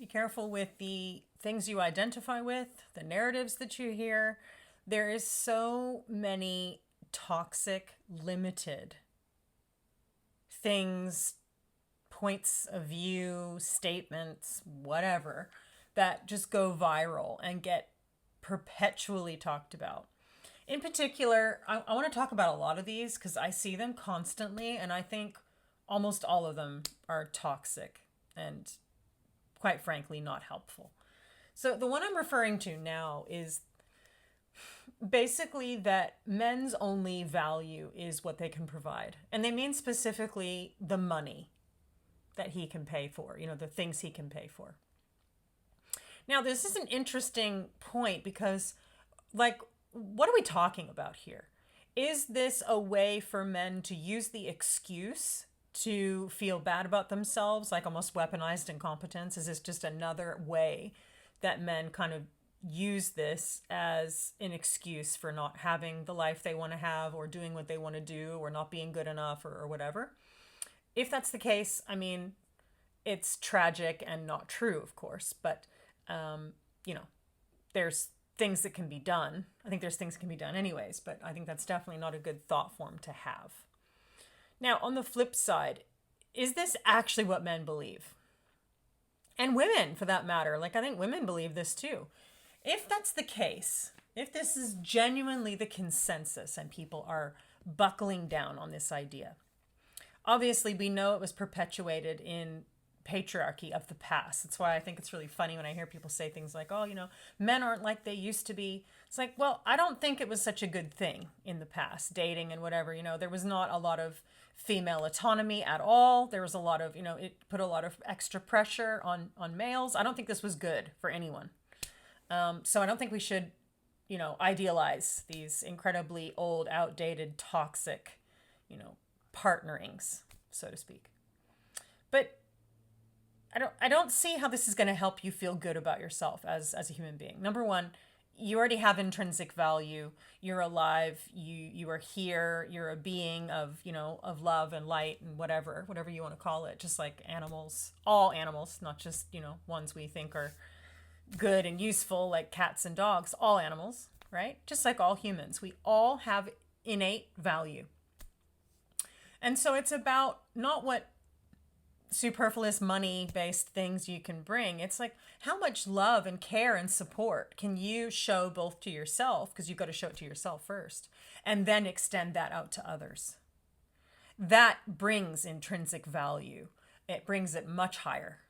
Be careful with the things you identify with, the narratives that you hear. There is so many toxic, limited things, points of view, statements, whatever, that just go viral and get perpetually talked about. In particular, I want to talk about a lot of these because I see them constantly, and I think almost all of them are toxic and, quite frankly, not helpful. So, the one I'm referring to now is basically that men's only value is what they can provide. And they mean specifically the money that he can pay for, the things he can pay for. Now, this is an interesting point because, like, what are we talking about here? Is this a way for men to use the excuse to feel bad about themselves, like almost weaponized incompetence? Is this just another way that men kind of use this as an excuse for not having the life they want to have or doing what they want to do or not being good enough or whatever? If that's the case, I mean, it's tragic and not true, of course, but, you know, there's things that can be done. I think there's things that can be done anyways, but I think that's definitely not a good thought form to have. Now, on the flip side, is this actually what men believe? And women, for that matter. Like, I think women believe this too. If that's the case, if this is genuinely the consensus and people are buckling down on this idea, obviously we know it was perpetuated in patriarchy of the past. That's why I think it's really funny when I hear people say things like, oh, men aren't like they used to be. It's like, well, I don't think it was such a good thing in the past, dating and whatever. There was not a lot of female autonomy at all. There was a lot of, it put a lot of extra pressure on males. I don't think this was good for anyone. So I don't think we should, idealize these incredibly old, outdated, toxic, partnerings, so to speak. But I don't see how this is going to help you feel good about yourself as a human being. Number one, you already have intrinsic value. You're alive. You are here. You're a being of of love and light and whatever you want to call it. Just like animals, all animals, not just ones we think are good and useful like cats and dogs. All animals, right? Just like all humans, we all have innate value. And so it's about not what superfluous money based things you can bring. It's like how much love and care and support can you show both to yourself, because you've got to show it to yourself first, and then extend that out to others. That brings intrinsic value. It brings it much higher